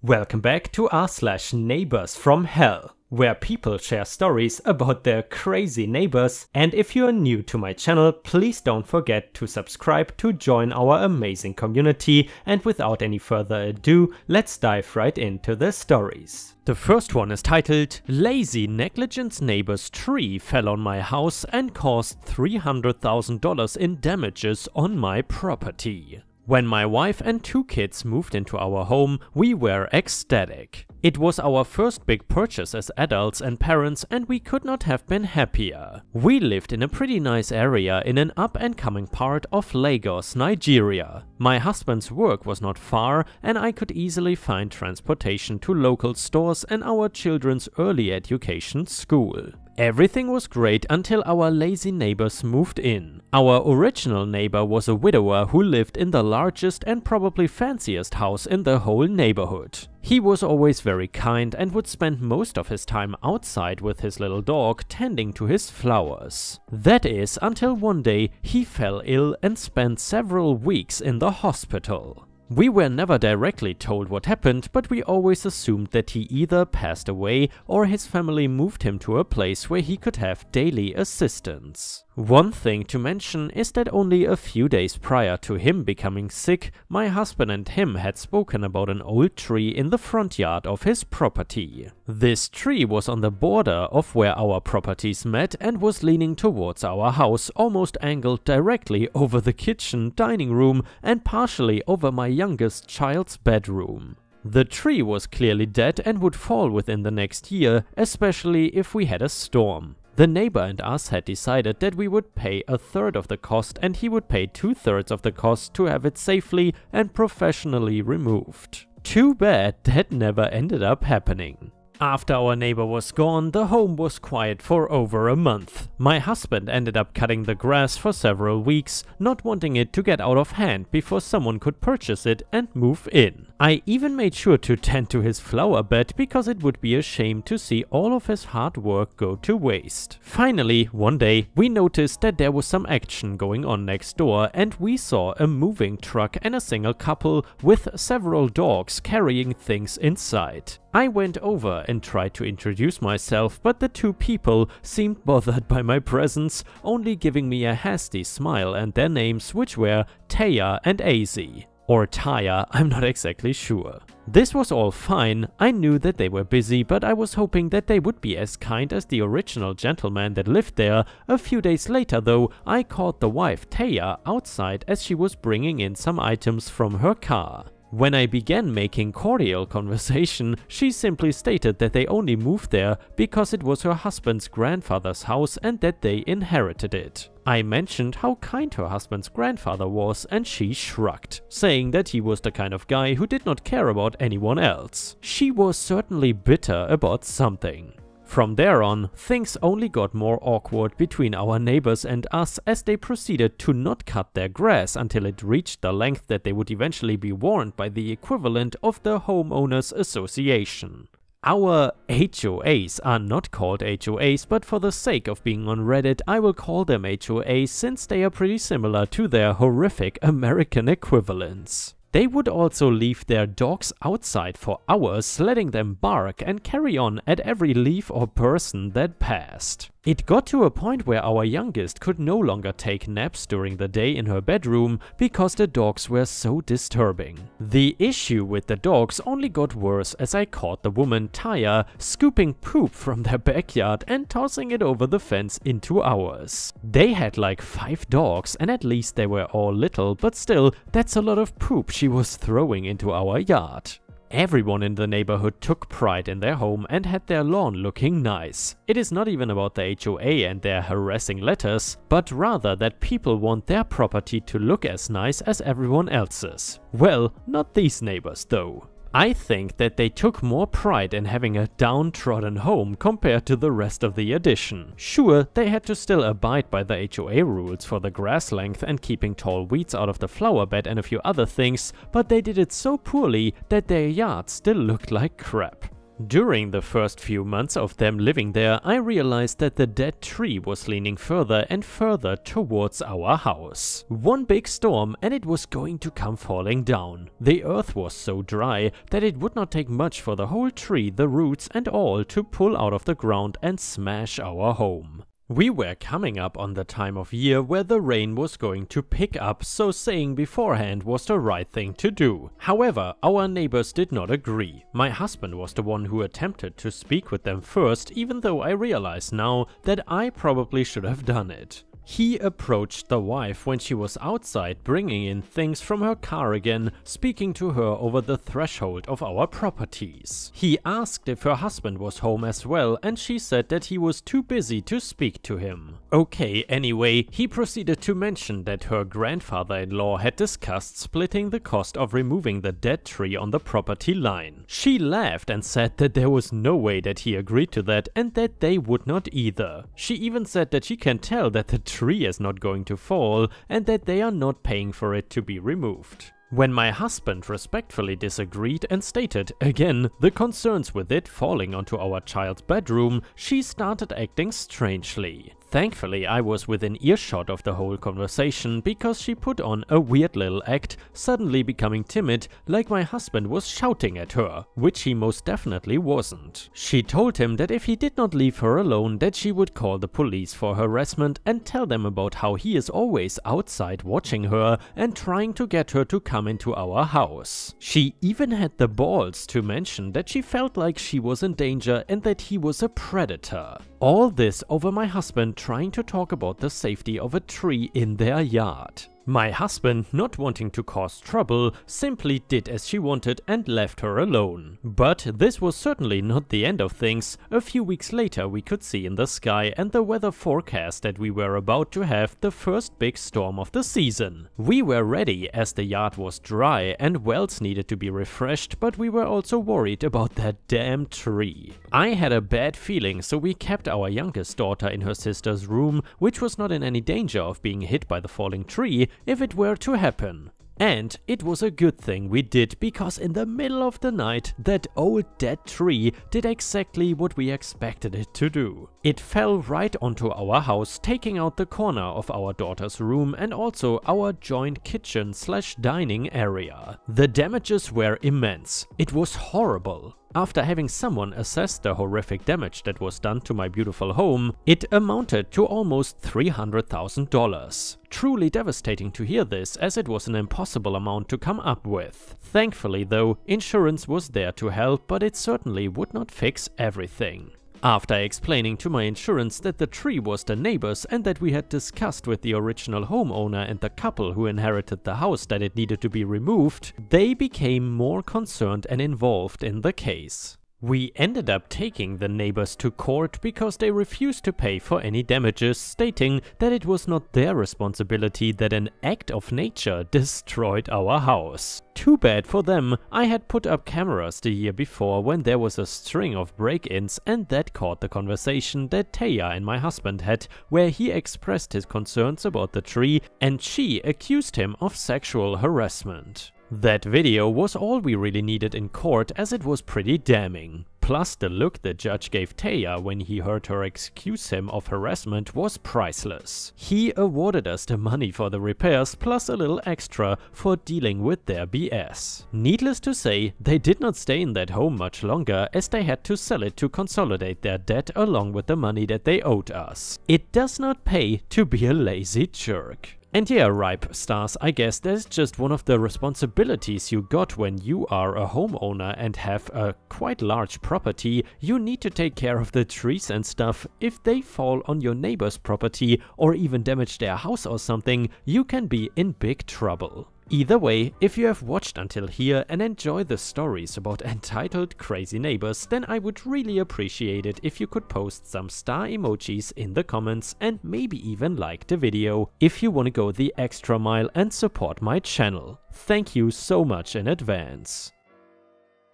Welcome back to r/NeighborsFromHell, where people share stories about their crazy neighbors, and if you are new to my channel, please don't forget to subscribe to join our amazing community, and without any further ado, let's dive right into the stories. The first one is titled, Lazy Negligent Neighbor's Tree Fell on My House and Caused $300,000 in damages on my property. When my wife and 2 kids moved into our home, we were ecstatic. It was our first big purchase as adults and parents, and we could not have been happier. We lived in a pretty nice area in an up-and-coming part of Lagos, Nigeria. My husband's work was not far, and I could easily find transportation to local stores and our children's early education school. Everything was great until our lazy neighbors moved in. Our original neighbor was a widower who lived in the largest and probably fanciest house in the whole neighborhood. He was always very kind and would spend most of his time outside with his little dog tending to his flowers. That is, until one day he fell ill and spent several weeks in the hospital. We were never directly told what happened, but we always assumed that he either passed away or his family moved him to a place where he could have daily assistance. One thing to mention is that only a few days prior to him becoming sick, my husband and him had spoken about an old tree in the front yard of his property. This tree was on the border of where our properties met and was leaning towards our house, almost angled directly over the kitchen, dining room, and partially over my youngest child's bedroom. The tree was clearly dead and would fall within the next year, especially if we had a storm. The neighbor and us had decided that we would pay 1/3 of the cost and he would pay 2/3 of the cost to have it safely and professionally removed. Too bad that never ended up happening. After our neighbor was gone, the home was quiet for over a month. My husband ended up cutting the grass for several weeks, not wanting it to get out of hand before someone could purchase it and move in. I even made sure to tend to his flower bed because it would be a shame to see all of his hard work go to waste. Finally, one day, we noticed that there was some action going on next door, and we saw a moving truck and a single couple with several dogs carrying things inside. I went over and tried to introduce myself, but the 2 people seemed bothered by my presence, only giving me a hasty smile and their names, which were Taya and Azy. Or Taya, I'm not exactly sure. This was all fine. I knew that they were busy, but I was hoping that they would be as kind as the original gentleman that lived there. A few days later though, I caught the wife Taya outside as she was bringing in some items from her car. When I began making cordial conversation, she simply stated that they only moved there because it was her husband's grandfather's house and that they inherited it. I mentioned how kind her husband's grandfather was, and she shrugged, saying that he was the kind of guy who did not care about anyone else. She was certainly bitter about something. From there on, things only got more awkward between our neighbors and us as they proceeded to not cut their grass until it reached the length that they would eventually be warned by the equivalent of the Homeowners Association. Our HOAs are not called HOAs, but for the sake of being on Reddit, I will call them HOAs since they are pretty similar to their horrific American equivalents. They would also leave their dogs outside for hours, letting them bark and carry on at every leaf or person that passed. It got to a point where our youngest could no longer take naps during the day in her bedroom because the dogs were so disturbing. The issue with the dogs only got worse as I caught the woman Taya scooping poop from their backyard and tossing it over the fence into ours. They had like 5 dogs, and at least they were all little, but still, that's a lot of poop she was throwing into our yard. Everyone in the neighborhood took pride in their home and had their lawn looking nice. It is not even about the HOA and their harassing letters, but rather that people want their property to look as nice as everyone else's. Well, not these neighbors though. I think that they took more pride in having a downtrodden home compared to the rest of the addition. Sure, they had to still abide by the HOA rules for the grass length and keeping tall weeds out of the flower bed and a few other things, but they did it so poorly that their yard still looked like crap. During the first few months of them living there, I realized that the dead tree was leaning further and further towards our house. One big storm and it was going to come falling down. The earth was so dry that it would not take much for the whole tree, the roots and all, to pull out of the ground and smash our home. We were coming up on the time of year where the rain was going to pick up, so saying beforehand was the right thing to do. However, our neighbors did not agree. My husband was the one who attempted to speak with them first, even though I realize now that I probably should have done it. He approached the wife when she was outside bringing in things from her car again, speaking to her over the threshold of our properties. He asked if her husband was home as well, and she said that he was too busy to speak to him. Okay, anyway, he proceeded to mention that her grandfather-in-law had discussed splitting the cost of removing the dead tree on the property line. She laughed and said that there was no way that he agreed to that and that they would not either. She even said that she can tell that the tree is not going to fall and that they are not paying for it to be removed. When my husband respectfully disagreed and stated, again, the concerns with it falling onto our child's bedroom, she started acting strangely. Thankfully, I was within earshot of the whole conversation because she put on a weird little act, suddenly becoming timid, like my husband was shouting at her, which he most definitely wasn't. She told him that if he did not leave her alone, that she would call the police for harassment and tell them about how he is always outside watching her and trying to get her to come into our house. She even had the balls to mention that she felt like she was in danger and that he was a predator. All this over my husband trying to talk about the safety of a tree in their yard. My husband, not wanting to cause trouble, simply did as she wanted and left her alone. But this was certainly not the end of things. A few weeks later we could see in the sky and the weather forecast that we were about to have the first big storm of the season. We were ready as the yard was dry and wells needed to be refreshed, but we were also worried about that damn tree. I had a bad feeling, so we kept our youngest daughter in her sister's room, which was not in any danger of being hit by the falling tree if it were to happen. And it was a good thing we did, because in the middle of the night that old dead tree did exactly what we expected it to do. It fell right onto our house, taking out the corner of our daughter's room and also our joint kitchen/dining area. The damages were immense. It was horrible. After having someone assess the horrific damage that was done to my beautiful home, it amounted to almost $300,000. Truly devastating to hear this, as it was an impossible amount to come up with. Thankfully though, insurance was there to help, but it certainly would not fix everything. After explaining to my insurance that the tree was the neighbor's and that we had discussed with the original homeowner and the couple who inherited the house that it needed to be removed, they became more concerned and involved in the case. We ended up taking the neighbors to court because they refused to pay for any damages, stating that it was not their responsibility that an act of nature destroyed our house. Too bad for them. I had put up cameras the year before when there was a string of break-ins, and that caught the conversation that Taya and my husband had, where he expressed his concerns about the tree and she accused him of sexual harassment. That video was all we really needed in court, as it was pretty damning. Plus the look the judge gave Taya when he heard her accuse him of harassment was priceless. He awarded us the money for the repairs plus a little extra for dealing with their BS. Needless to say, they did not stay in that home much longer, as they had to sell it to consolidate their debt along with the money that they owed us. It does not pay to be a lazy jerk. And yeah, Ripe Stars, I guess that's just one of the responsibilities you got when you are a homeowner and have a quite large property. You need to take care of the trees and stuff. If they fall on your neighbor's property or even damage their house or something, you can be in big trouble. Either way, if you have watched until here and enjoy the stories about entitled crazy neighbors, then I would really appreciate it if you could post some star emojis in the comments and maybe even like the video if you want to go the extra mile and support my channel. Thank you so much in advance.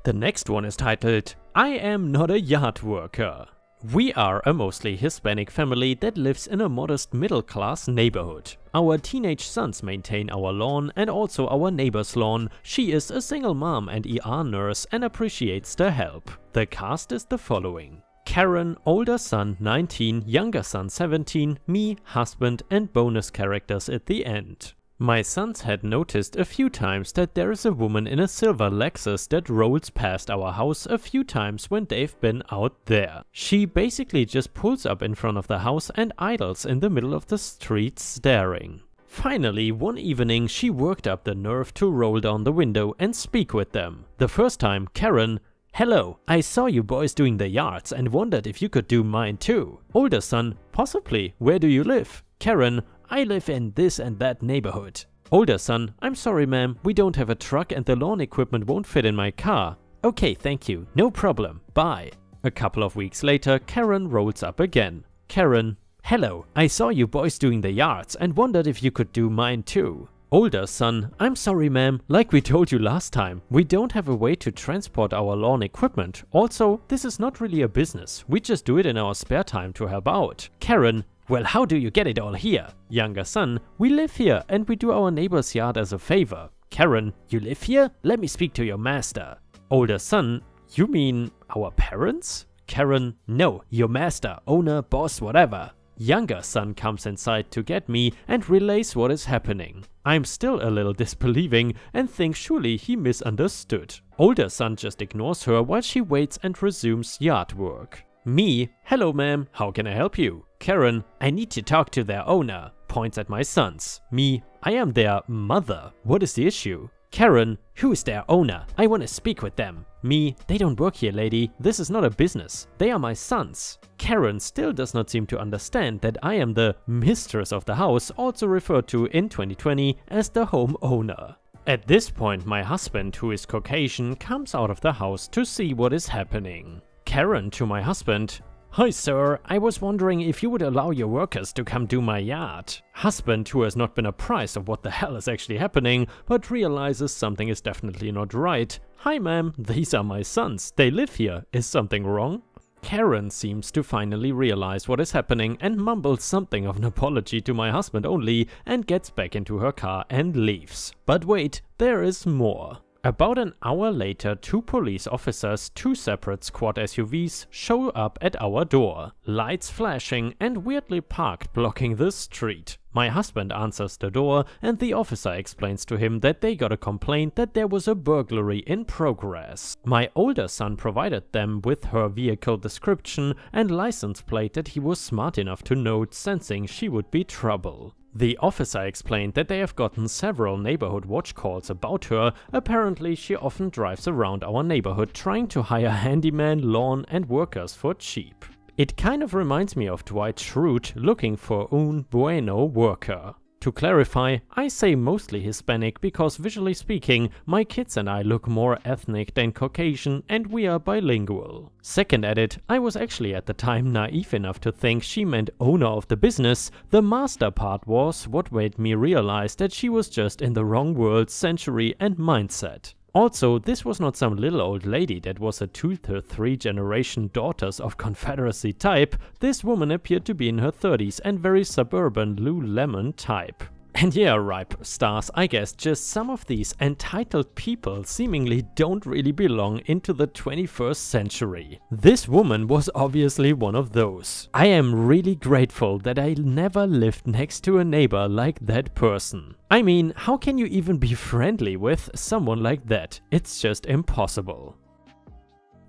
The next one is titled, I am not a yard worker. We are a mostly Hispanic family that lives in a modest middle-class neighborhood. Our teenage sons maintain our lawn and also our neighbor's lawn. She is a single mom and ER nurse and appreciates the help. The cast is the following: Karen, older son 19, younger son 17, me, husband, and bonus characters at the end. My sons had noticed a few times that there is a woman in a silver Lexus that rolls past our house a few times when they've been out there. She basically just pulls up in front of the house and idles in the middle of the street staring. Finally, one evening she worked up the nerve to roll down the window and speak with them. The first time, Karen: "Hello, I saw you boys doing the yards and wondered if you could do mine too." Older son: "Possibly, where do you live?" Karen: "I live in this and that neighborhood." Older son: "I'm sorry ma'am, we don't have a truck and the lawn equipment won't fit in my car." "Okay, thank you, no problem, bye." A couple of weeks later, Karen rolls up again. Karen: "Hello, I saw you boys doing the yards and wondered if you could do mine too." Older son: "I'm sorry ma'am, like we told you last time, we don't have a way to transport our lawn equipment. Also, this is not really a business, we just do it in our spare time to help out." Karen: "Well, how do you get it all here?" Younger son: "We live here and we do our neighbor's yard as a favor." Karen: "You live here? Let me speak to your master." Older son: "You mean our parents?" Karen: "No, your master, owner, boss, whatever." Younger son comes inside to get me and relays what is happening. I'm still a little disbelieving and think surely he misunderstood. Older son just ignores her while she waits and resumes yard work. Me: "Hello ma'am, how can I help you?" Karen: "I need to talk to their owner." Points at my sons. Me: "I am their mother. What is the issue?" Karen: "Who is their owner? I want to speak with them." Me: "They don't work here, lady. This is not a business. They are my sons." Karen still does not seem to understand that I am the mistress of the house, also referred to in 2020 as the home owner. At this point, my husband, who is Caucasian, comes out of the house to see what is happening. Karen to my husband: "Hi sir, I was wondering if you would allow your workers to come do my yard." Husband, who has not been apprised of what the hell is actually happening, but realizes something is definitely not right: "Hi ma'am, these are my sons, they live here, is something wrong?" Karen seems to finally realize what is happening and mumbles something of an apology to my husband only and gets back into her car and leaves. But wait, there is more. About an hour later, 2 police officers, 2 separate squad SUVs, show up at our door. Lights flashing and weirdly parked blocking the street. My husband answers the door and the officer explains to him that they got a complaint that there was a burglary in progress. My older son provided them with her vehicle description and license plate that he was smart enough to note, sensing she would be trouble. The officer explained that they have gotten several neighborhood watch calls about her. Apparently she often drives around our neighborhood trying to hire handyman, lawn and workers for cheap. It kind of reminds me of Dwight Schrute looking for un bueno worker. To clarify, I say mostly Hispanic because visually speaking, my kids and I look more ethnic than Caucasian and we are bilingual. Second edit, I was actually at the time naive enough to think she meant owner of the business. The master part was what made me realize that she was just in the wrong world, century and mindset. Also, this was not some little old lady that was a 2 to 3 generation daughters of Confederacy type. This woman appeared to be in her 30s and very suburban Lululemon type. And yeah, ripe stars, I guess just some of these entitled people seemingly don't really belong into the 21st century. This woman was obviously one of those. I am really grateful that I never lived next to a neighbor like that person. I mean, how can you even be friendly with someone like that? It's just impossible.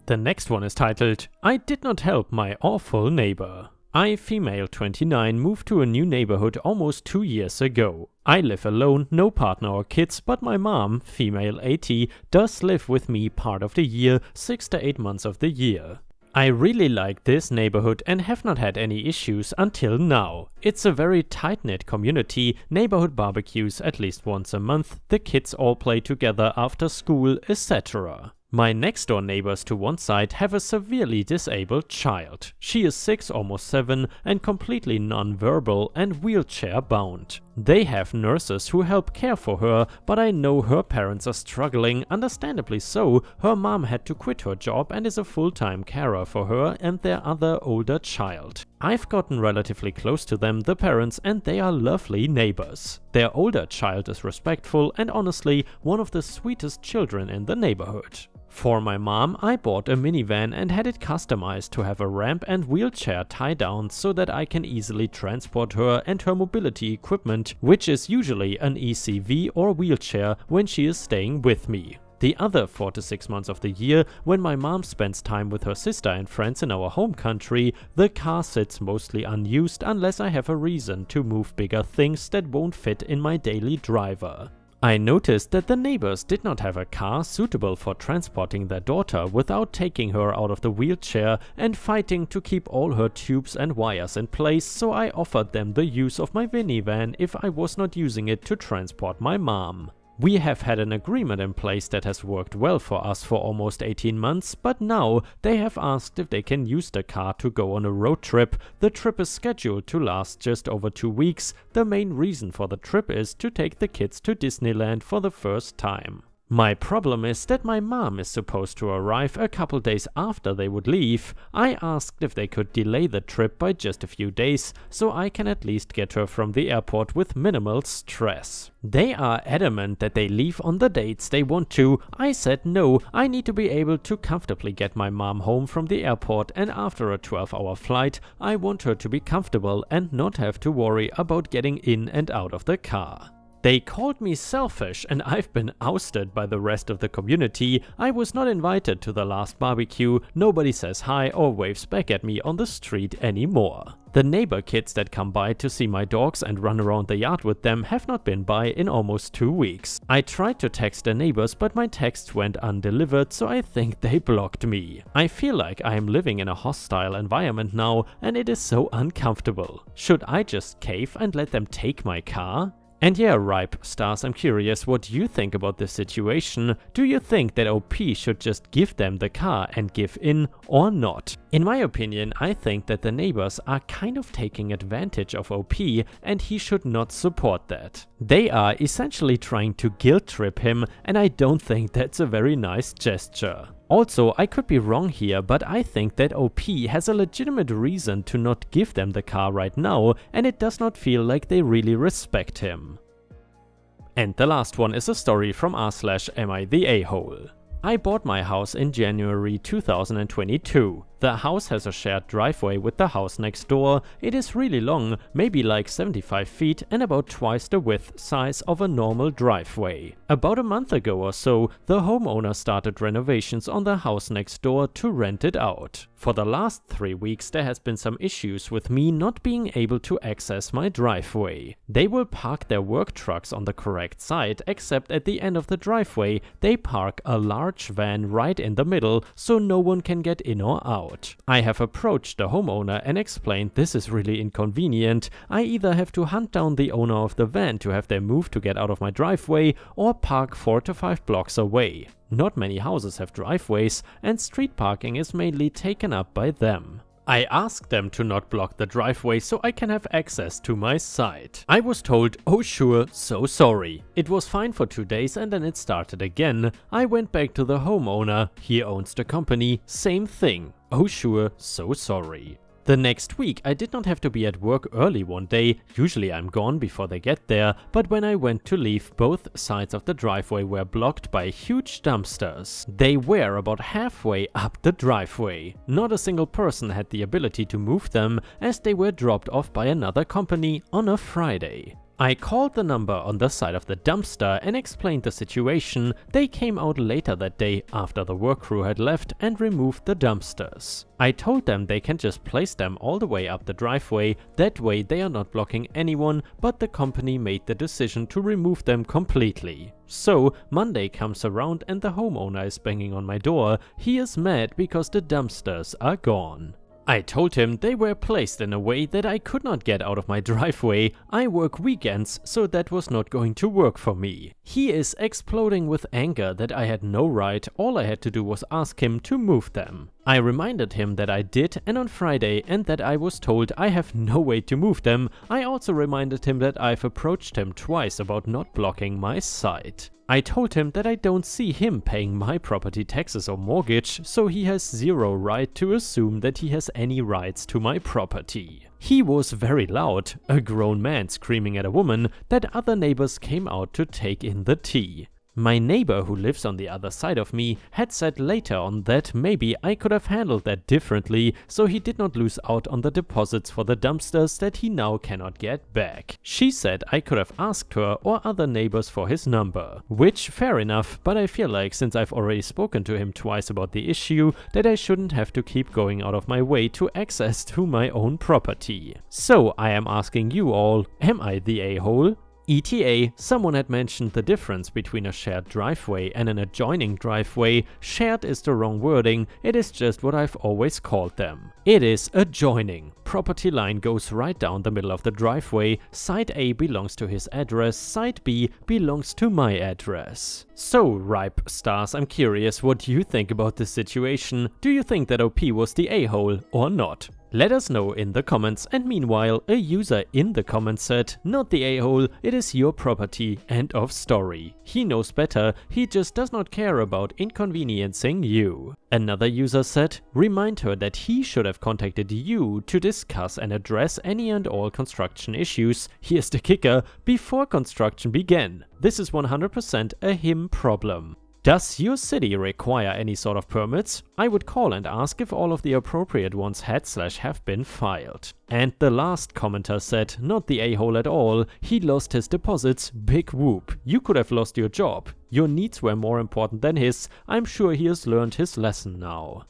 The next one is titled, "I did not help my awful neighbor." I, female 29, moved to a new neighborhood almost 2 years ago. I live alone, no partner or kids, but my mom, female 80, does live with me part of the year, 6 to 8 months of the year. I really like this neighborhood and have not had any issues until now. It's a very tight-knit community, neighborhood barbecues at least once a month, the kids all play together after school, etc. My next door neighbors to one side have a severely disabled child. She is 6, almost 7, and completely non-verbal and wheelchair bound. They have nurses who help care for her, but I know her parents are struggling, understandably so. Her mom had to quit her job and is a full-time carer for her and their other older child. I've gotten relatively close to them, the parents, and they are lovely neighbors. Their older child is respectful and honestly one of the sweetest children in the neighborhood. For my mom, I bought a minivan and had it customized to have a ramp and wheelchair tie-down so that I can easily transport her and her mobility equipment, which is usually an ECV or wheelchair when she is staying with me. The other 4 to 6 months of the year, when my mom spends time with her sister and friends in our home country, the car sits mostly unused unless I have a reason to move bigger things that won't fit in my daily driver. I noticed that the neighbors did not have a car suitable for transporting their daughter without taking her out of the wheelchair and fighting to keep all her tubes and wires in place, so I offered them the use of my minivan if I was not using it to transport my mom. We have had an agreement in place that has worked well for us for almost 18 months, but now they have asked if they can use the car to go on a road trip. The trip is scheduled to last just over 2 weeks. The main reason for the trip is to take the kids to Disneyland for the first time. My problem is that my mom is supposed to arrive a couple days after they would leave. I asked if they could delay the trip by just a few days, so I can at least get her from the airport with minimal stress. They are adamant that they leave on the dates they want to. I said no, I need to be able to comfortably get my mom home from the airport, and after a 12-hour flight, I want her to be comfortable and not have to worry about getting in and out of the car. They called me selfish and I've been ousted by the rest of the community. I was not invited to the last barbecue, nobody says hi or waves back at me on the street anymore. The neighbor kids that come by to see my dogs and run around the yard with them have not been by in almost 2 weeks. I tried to text the neighbors, but my texts went undelivered, so I think they blocked me. I feel like I am living in a hostile environment now and it is so uncomfortable. Should I just cave and let them take my car? And yeah, Ripe Stars, I'm curious what you think about this situation. Do you think that OP should just give them the car and give in or not? In my opinion, I think that the neighbors are kind of taking advantage of OP and he should not support that. They are essentially trying to guilt trip him and I don't think that's a very nice gesture. Also, I could be wrong here, but I think that OP has a legitimate reason to not give them the car right now, and it does not feel like they really respect him. And the last one is a story from r/am_I_the_a_hole. I bought my house in January 2022. The house has a shared driveway with the house next door. It is really long, maybe like 75 feet and about twice the width size of a normal driveway. About a month ago or so, the homeowner started renovations on the house next door to rent it out. For the last 3 weeks there has been some issues with me not being able to access my driveway. They will park their work trucks on the correct side, except at the end of the driveway they park a large van right in the middle so no one can get in or out. I have approached the homeowner and explained this is really inconvenient. I either have to hunt down the owner of the van to have them move to get out of my driveway or park 4 to 5 blocks away. Not many houses have driveways and street parking is mainly taken up by them. I asked them to not block the driveway so I can have access to my site. I was told, oh sure, so sorry. It was fine for 2 days and then it started again. I went back to the homeowner, he owns the company, same thing. Oh sure, so sorry. The next week I did not have to be at work early one day, usually I'm gone before they get there, but when I went to leave, both sides of the driveway were blocked by huge dumpsters. They were about halfway up the driveway. Not a single person had the ability to move them, as they were dropped off by another company on a Friday. I called the number on the side of the dumpster and explained the situation. They came out later that day after the work crew had left and removed the dumpsters. I told them they can just place them all the way up the driveway, that way they are not blocking anyone, but the company made the decision to remove them completely. So Monday comes around and the homeowner is banging on my door. He is mad because the dumpsters are gone. I told him they were placed in a way that I could not get out of my driveway. I work weekends, so that was not going to work for me. He is exploding with anger that I had no right, all I had to do was ask him to move them. I reminded him that I did and on Friday, and that I was told I have no way to move them. I also reminded him that I've approached him twice about not blocking my site. I told him that I don't see him paying my property taxes or mortgage, so he has zero right to assume that he has any rights to my property. He was very loud, a grown man screaming at a woman, that other neighbors came out to take in the tea. My neighbor who lives on the other side of me had said later on that maybe I could have handled that differently, so he did not lose out on the deposits for the dumpsters that he now cannot get back. She said I could have asked her or other neighbors for his number, which fair enough, but I feel like since I've already spoken to him twice about the issue, that I shouldn't have to keep going out of my way to access to my own property. So I am asking you all, am I the a-hole? ETA, someone had mentioned the difference between a shared driveway and an adjoining driveway. Shared is the wrong wording, it is just what I've always called them. It is adjoining. Property line goes right down the middle of the driveway. Side A belongs to his address, side B belongs to my address. So, Ripe Stars, I'm curious what you think about this situation. Do you think that OP was the a-hole or not? Let us know in the comments, and meanwhile, a user in the comments said, not the a-hole, it is your property, end of story. He knows better, he just does not care about inconveniencing you. Another user said, remind her that he should have contacted you to discuss and address any and all construction issues, here's the kicker, before construction began. This is 100% a him problem. Does your city require any sort of permits? I would call and ask if all of the appropriate ones had/have been filed. And the last commenter said, not the a-hole at all, he lost his deposits, big whoop. You could have lost your job. Your needs were more important than his. I'm sure he has learned his lesson now.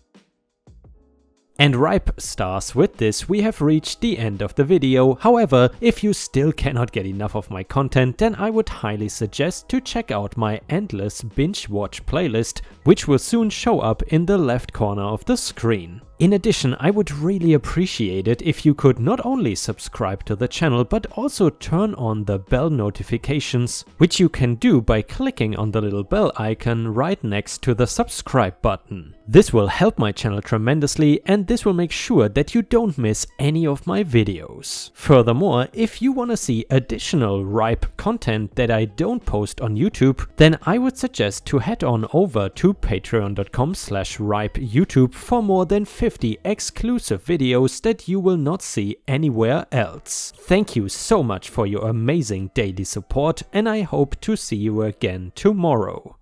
And Ripe Stars, with this we have reached the end of the video. However, if you still cannot get enough of my content, then I would highly suggest to check out my endless binge watch playlist, which will soon show up in the left corner of the screen. In addition, I would really appreciate it if you could not only subscribe to the channel, but also turn on the bell notifications, which you can do by clicking on the little bell icon right next to the subscribe button. This will help my channel tremendously, and this will make sure that you don't miss any of my videos. Furthermore, if you want to see additional Ripe content that I don't post on YouTube, then I would suggest to head on over to patreon.com/ripeyoutube for more than 50 exclusive videos that you will not see anywhere else. Thank you so much for your amazing daily support, and I hope to see you again tomorrow.